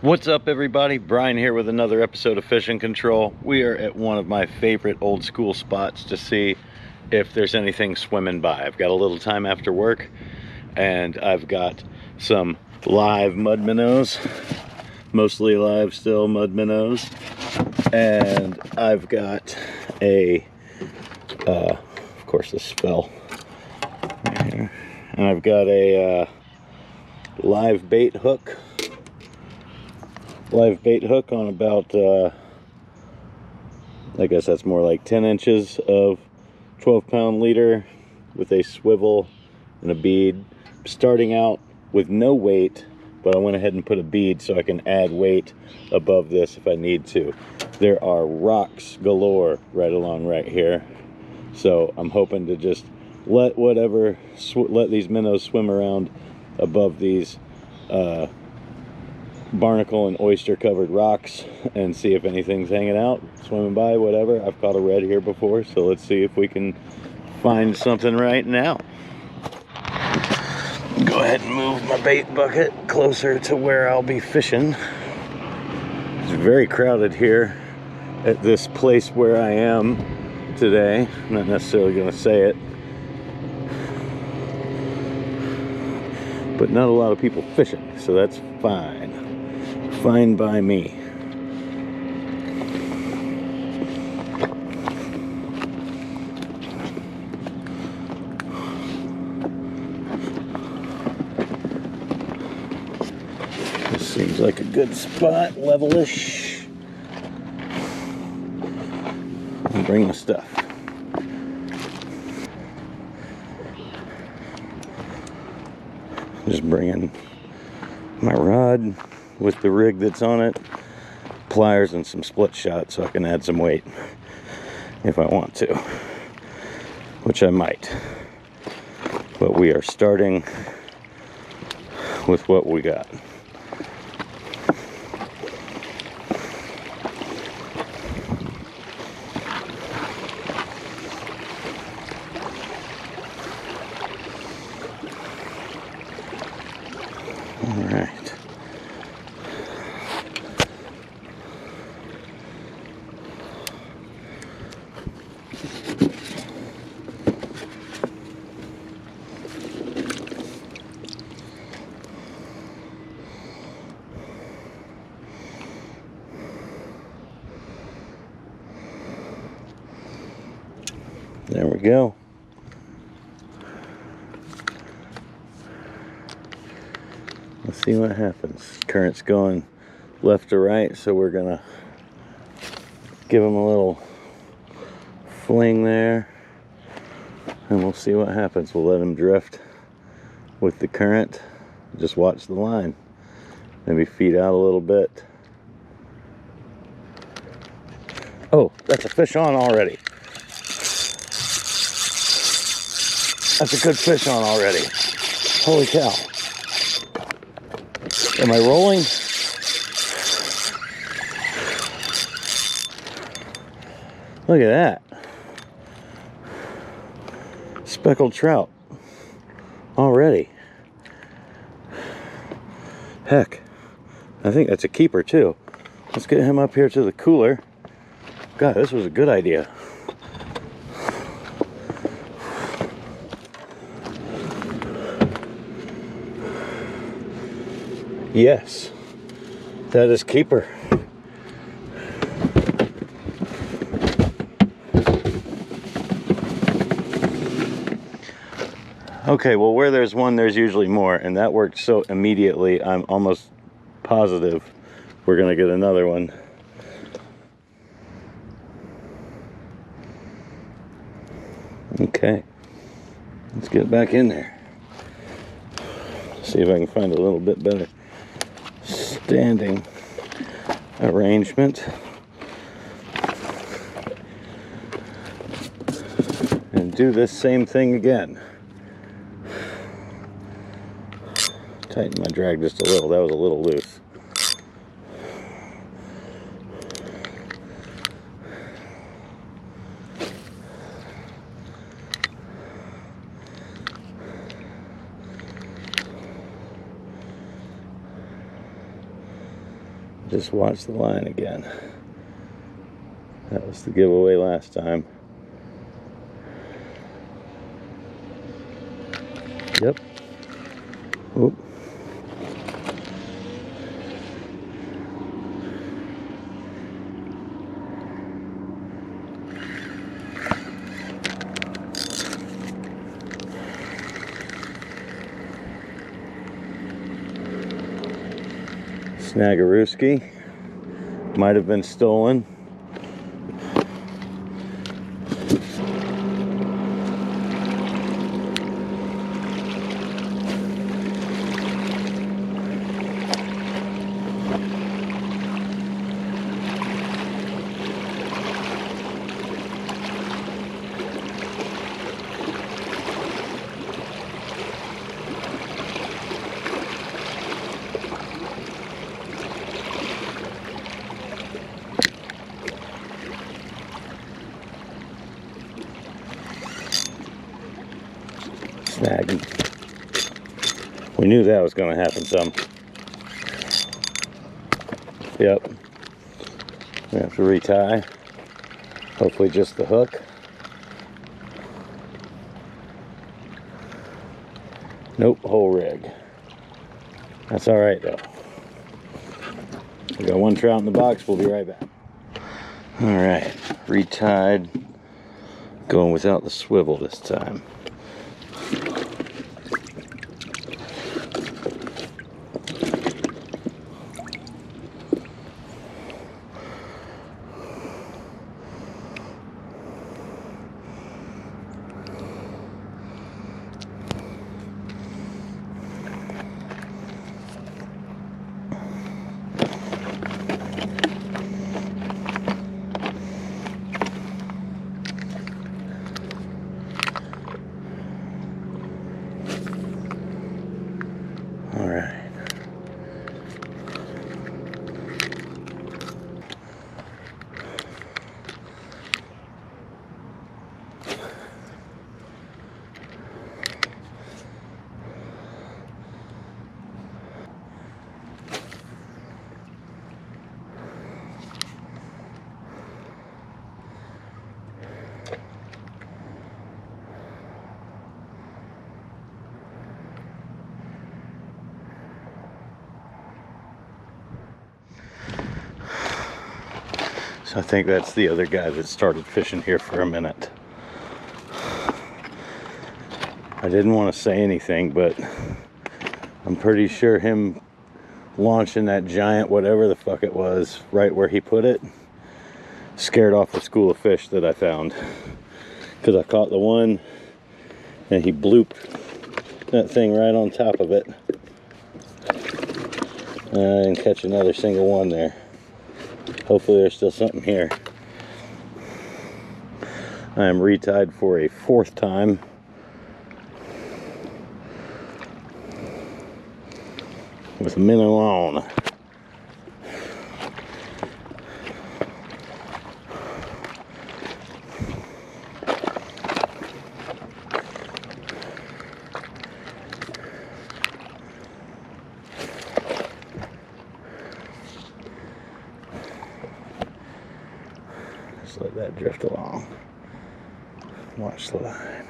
What's up, everybody? Brian here with another episode of Fishing Control. We are at one of my favorite old school spots to see if there's anything swimming by. I've got a little time after work and I've got some live mud minnows, mostly live still mud minnows, and I've got a of course this fell right here, and I've got a live bait hook on about I guess that's more like 10 inches of 12-pound leader with a swivel and a bead. Starting out with no weight, but I went ahead and put a bead so I can add weight above this if I need to. There are rocks galore right along right here, so I'm hoping to just let these minnows swim around above these barnacle and oyster covered rocks and see if anything's hanging out, swimming by, whatever. I've caught a red here before, so let's see if we can find something right now. Go ahead and move my bait bucket closer to where I'll be fishing. It's very crowded here at this place where I am today. I'm not necessarily going to say it, but not a lot of people fishing, so that's fine. Fine by me. This seems like a good spot, level-ish. I'll bring the stuff. Just bringing my rod with the rig that's on it, pliers and some split shot so I can add some weight if I want to, which I might. But we are starting with what we got. All right. There we go. Let's see what happens. Current's going left to right, so we're gonna give them a little fling there, and we'll see what happens. We'll let them drift with the current. Just watch the line. Maybe feed out a little bit. Oh, that's a fish on already. That's a good fish on already. Holy cow. Am I rolling? Look at that. Speckled trout already. Heck, I think that's a keeper too. Let's get him up here to the cooler. God, this was a good idea. Yes, that is keeper. Okay, well, where there's one, there's usually more, and that worked so immediately, I'm almost positive we're gonna get another one. Okay, let's get back in there. See if I can find a little bit better standing arrangement, and do this same thing again. Tighten my drag just a little. That was a little loose. Just watch the line again. That was the giveaway last time. Yep. Oop. Snaggerooski. Might have been stolen. Snagging. We knew that was going to happen some. Yep. We have to retie. Hopefully just the hook. Nope, whole rig. That's alright though. We got one trout in the box, we'll be right back. Alright, retied. Going without the swivel this time. So I think that's the other guy that started fishing here for a minute. I didn't want to say anything, but I'm pretty sure him launching that giant whatever the fuck it was right where he put it scared off the school of fish that I found, because I caught the one and he blooped that thing right on top of it. I didn't catch another single one there. Hopefully there's still something here. I am retied for a fourth time. With a minnow on. Just let that drift along. Watch the line.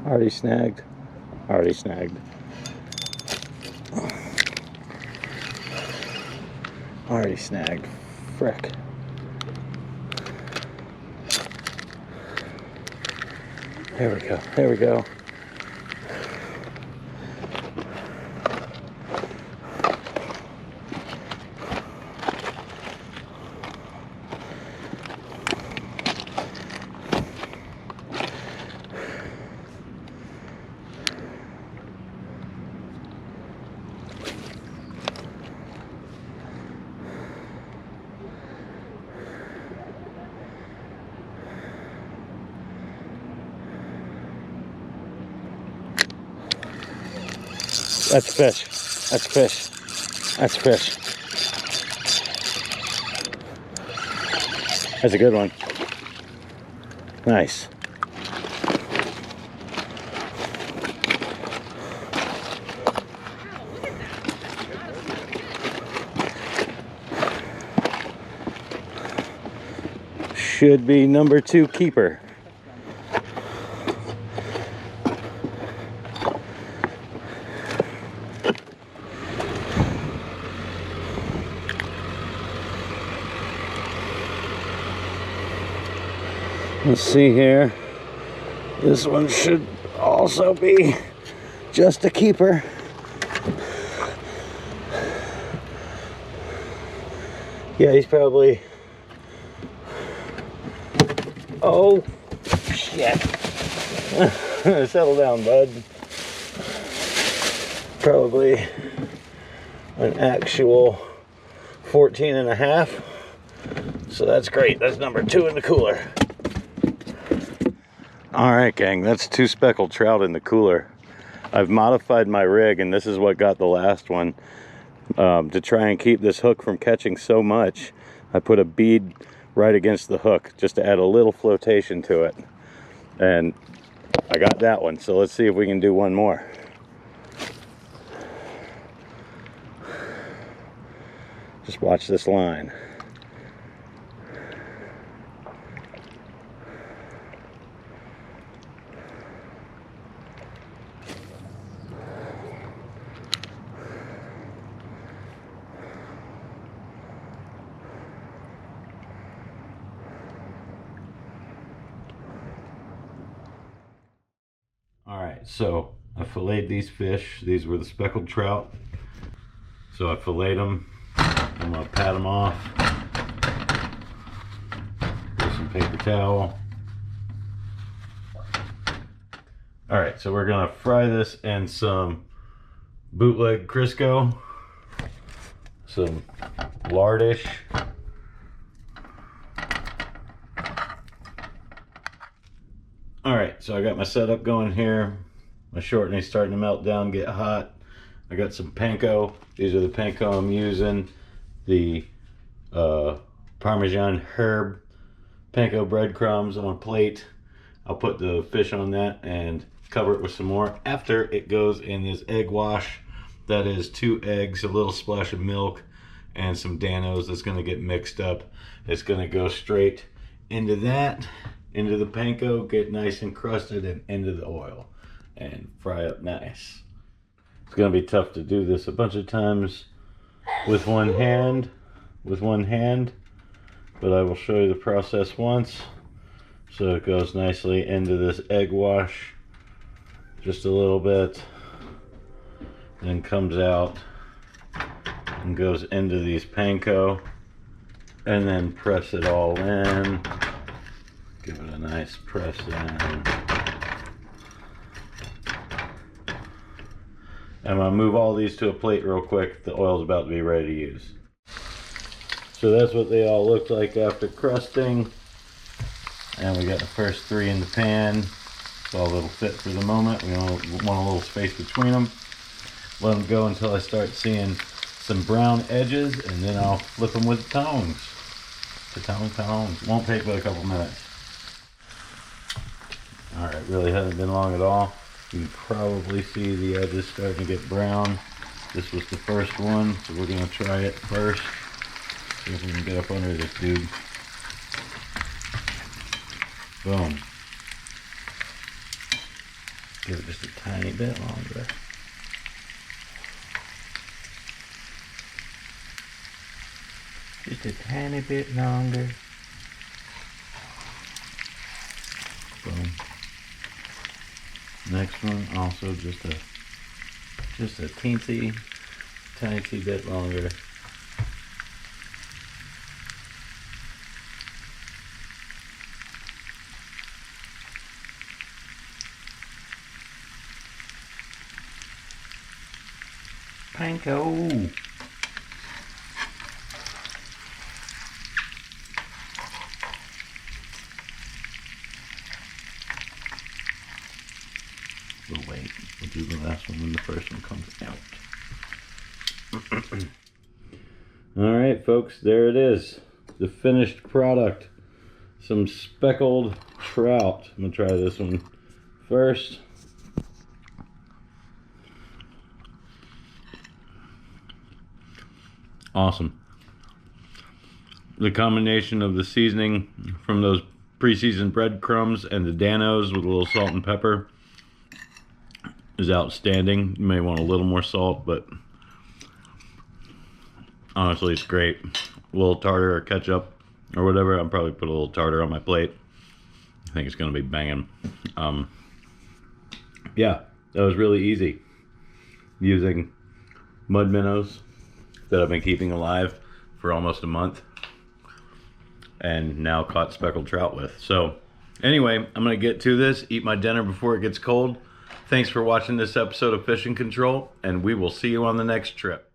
Already snagged. Already snagged. Already snagged. Frick. There we go. There we go. That's fish. That's fish. That's fish. That's a good one. Nice. Should be number 2 keeper. Let's see here. This one should also be just a keeper. Yeah, he's probably... Oh, shit. Settle down, bud. Probably an actual 14 and a half. So that's great. That's number 2 in the cooler. All right, gang, that's 2 speckled trout in the cooler. I've modified my rig, and this is what got the last one. To try and keep this hook from catching so much, I put a bead right against the hook just to add a little flotation to it. And I got that one, so let's see if we can do one more. Just watch this line. Alright, so I filleted these fish. These were the speckled trout. So I filleted them. I'm going to pat them off with some paper towel. Alright, so we're going to fry this in some bootleg Crisco, some lardish, Alright, so I got my setup going here. My shortening's starting to melt down, get hot. I got some panko. These are the panko I'm using. The Parmesan herb panko breadcrumbs on a plate. I'll put the fish on that and cover it with some more after it goes in this egg wash. That is 2 eggs, a little splash of milk, and some Danos that's going to get mixed up. It's going to go straight into that, into the panko, get nice and crusted, and into the oil and fry up nice. It's going to be tough to do this a bunch of times with one hand, but I will show you the process once. So it goes nicely into this egg wash, just a little bit, then comes out and goes into these panko, and then press it all in. Give it a nice press in. I'm going to move all these to a plate real quick. The oil's about to be ready to use. So that's what they all look like after crusting. And we got the first 3 in the pan. It's all a little fit for the moment. We want a little space between them. Let them go until I start seeing some brown edges, and then I'll flip them with the tongs. Tongs. Won't take but a couple minutes. Alright, really hasn't been long at all. You can probably see the edges starting to get brown. This was the first one, so we're going to try it first. See if we can get up under this dude. Boom. Give it just a tiny bit longer. Just a tiny bit longer. Boom. Next one, also just a teensy, tiny bit longer. Panko. We'll wait. We'll do the last one when the first one comes out. All right, folks, there it is. The finished product. Some speckled trout. I'm gonna try this one first. Awesome. The combination of the seasoning from those pre-seasoned breadcrumbs and the Danos with a little salt and pepper is outstanding. You may want a little more salt, but honestly, it's great. A little tartar or ketchup or whatever. I'll probably put a little tartar on my plate. I think it's gonna be banging. Yeah, that was really easy. Using mud minnows that I've been keeping alive for almost a month and now caught speckled trout with. So anyway, I'm gonna get to this, eat my dinner before it gets cold. Thanks for watching this episode of Fishing Control, and we will see you on the next trip.